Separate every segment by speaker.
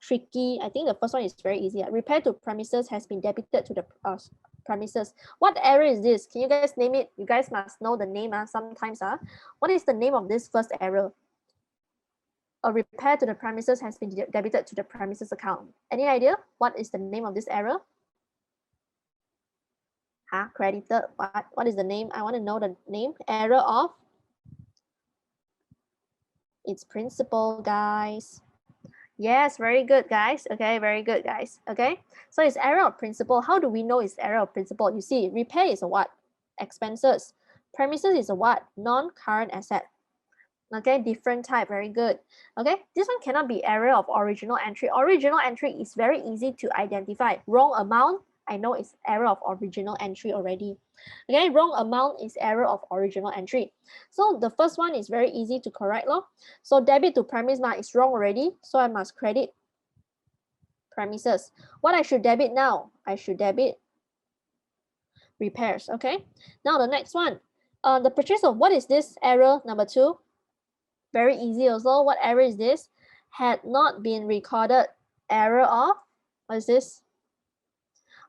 Speaker 1: tricky. I think the first one is very easy. Repair to premises has been debited to the premises. What error is this? Can you guys name it? You guys must know the name sometimes. What is the name of this first error? A repair to the premises has been debited to the premises account. Any idea? What is the name of this error? Credited. What is the name? I want to know the name. Error of its principal, guys. Yes, very good, guys. Okay, very good, guys. Okay, so it's error of principal. How do we know it's error of principal? You see, repair is a what? Expenses. Premises is a what? Non-current asset. Okay, different type. Very good. Okay, this one cannot be error of original entry. Original entry is very easy to identify. Wrong amount, I know it's error of original entry already. Okay, wrong amount is error of original entry. So the first one is very easy to correct. So debit to premise is wrong already. So I must credit premises. What I should debit now? I should debit repairs. Okay, now the next one. The purchase of, what is this error number 2? Very easy also. What error is this? Had not been recorded. Error of, what is this?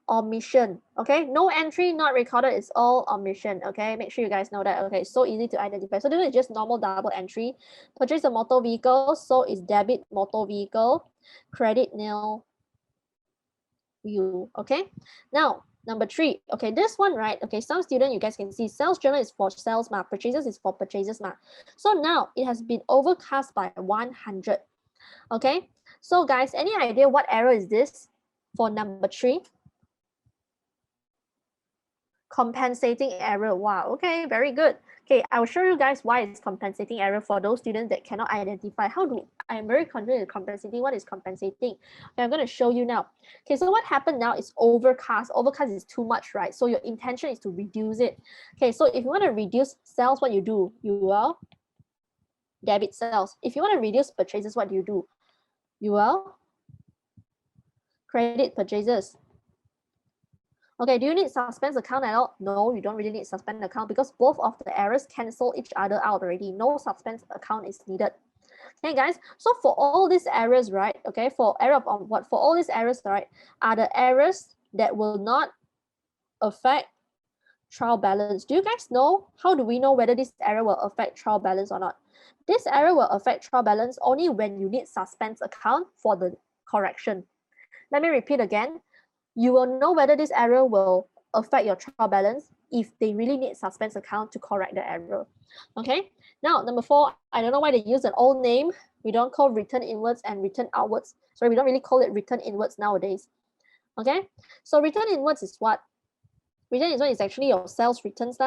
Speaker 1: Omission. Okay, no entry not recorded is all omission. Okay, make sure you guys know that. Okay, so easy to identify. So this is just normal double entry. Purchase a motor vehicle, so it's debit motor vehicle, credit nil view. Okay, now number 3. Okay, this one, right? Okay, some student, you guys can see sales journal is for sales, purchases is for purchases. So now it has been overcast by 100. Okay, so guys, any idea what error is this for number 3? Compensating error. Wow, okay, very good. Okay, I will show you guys why it's compensating error for those students that cannot identify. I'm very confident in compensating. What is compensating? Okay, I'm going to show you now. Okay, so what happened now is overcast. Overcast is too much, right? So your intention is to reduce it. Okay, so if you want to reduce sales, what you do? You will debit sales. If you want to reduce purchases, what do? You will credit purchases. Okay, do you need suspense account at all? No, you don't really need suspense account because both of the errors cancel each other out already. No suspense account is needed. Okay, guys, so for all these errors, right? Okay, for error of what? For all these errors, right, are the errors that will not affect trial balance. Do you guys know? How do we know whether this error will affect trial balance or not? This error will affect trial balance only when you need suspense account for the correction. Let me repeat again. You will know whether this error will affect your trial balance if they really need suspense account to correct the error. Okay, now number 4, I don't know why they use an old name. We don't call return inwards and return outwards. Sorry, we don't really call it return inwards nowadays. Okay, so return inwards is what? Return inwards is actually your sales returns.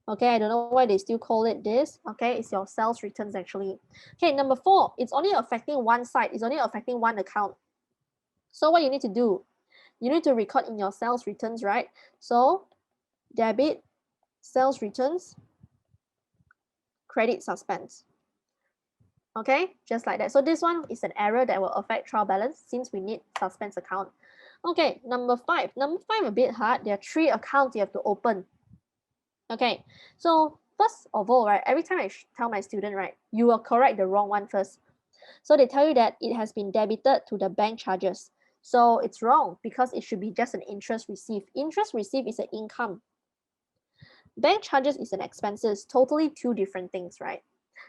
Speaker 1: Okay, I don't know why they still call it this. Okay, it's your sales returns actually. Okay, number 4, it's only affecting one side. It's only affecting one account. So what you need to do? You need to record in your sales returns, right? So debit sales returns, credit suspense. Okay, just like that. So this one is an error that will affect trial balance since we need suspense account. Okay, number 5. Number 5 a bit hard. There are 3 accounts you have to open. Okay, so first of all, right, every time I tell my student, right, you will correct the wrong one first. So they tell you that it has been debited to the bank charges. So it's wrong because it should be just an interest received. Interest received is an income. Bank charges is an expenses, totally 2 different things, right?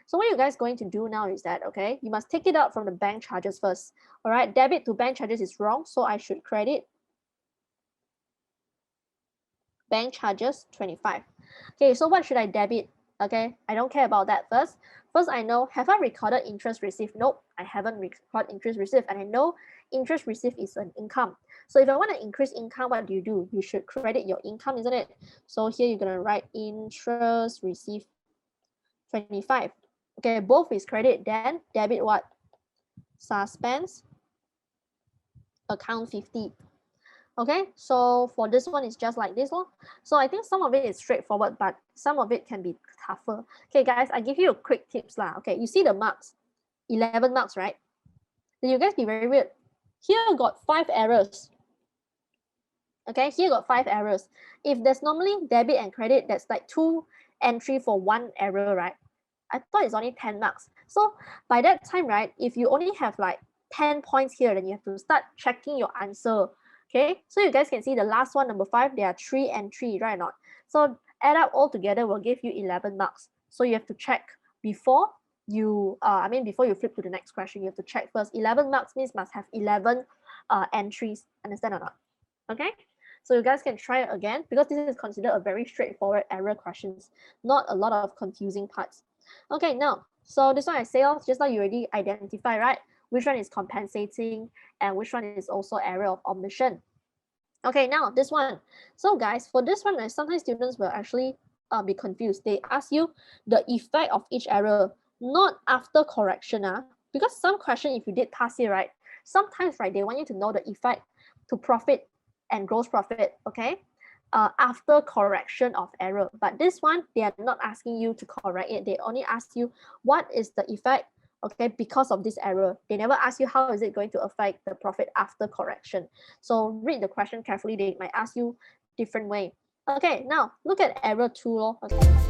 Speaker 1: So what you guys going to do now is that, okay, you must take it out from the bank charges first. All right, debit to bank charges is wrong, so I should credit bank charges 25. Okay, so what should I debit? Okay, I don't care about that first. First, I know, have I recorded interest received? Nope, I haven't recorded interest received, and I know interest received is an income. So if I want to increase income, what do? You should credit your income, isn't it? So here you're going to write interest received 25. Okay, both is credit, then debit what? Suspense account 50. Okay, so for this one, it's just like this one. So I think some of it is straightforward, but some of it can be tougher. Okay, guys, I give you a quick tips lah. Okay, you see the marks, 11 marks, right? Then you guys be very weird. Here got 5 errors. Okay, here got 5 errors. If there's normally debit and credit, that's like 2 entry for 1 error, right? I thought it's only 10 marks. So by that time, right, if you only have like 10 points here, then you have to start checking your answer. Okay, so you guys can see the last one, number 5, there are 3 and 3, right or not? So add up all together will give you 11 marks. So you have to check before you, before you flip to the next question, you have to check first. 11 marks means must have 11 entries, understand or not? Okay, so you guys can try it again, because this is considered a very straightforward error questions, not a lot of confusing parts. Okay, now, so this one I say off, just now you already identify, right? Which one is compensating and which one is also error of omission. Okay, now this one. So guys, for this one, sometimes students will actually be confused. They ask you the effect of each error, not after correction. Because some question, if you did pass it, right, sometimes, right, they want you to know the effect to profit and gross profit, okay, after correction of error. But this one, they are not asking you to correct it. They only ask you what is the effect, okay, because of this error. They never ask you how is it going to affect the profit after correction. So read the question carefully. They might ask you different way. Okay, now look at error 2. Okay.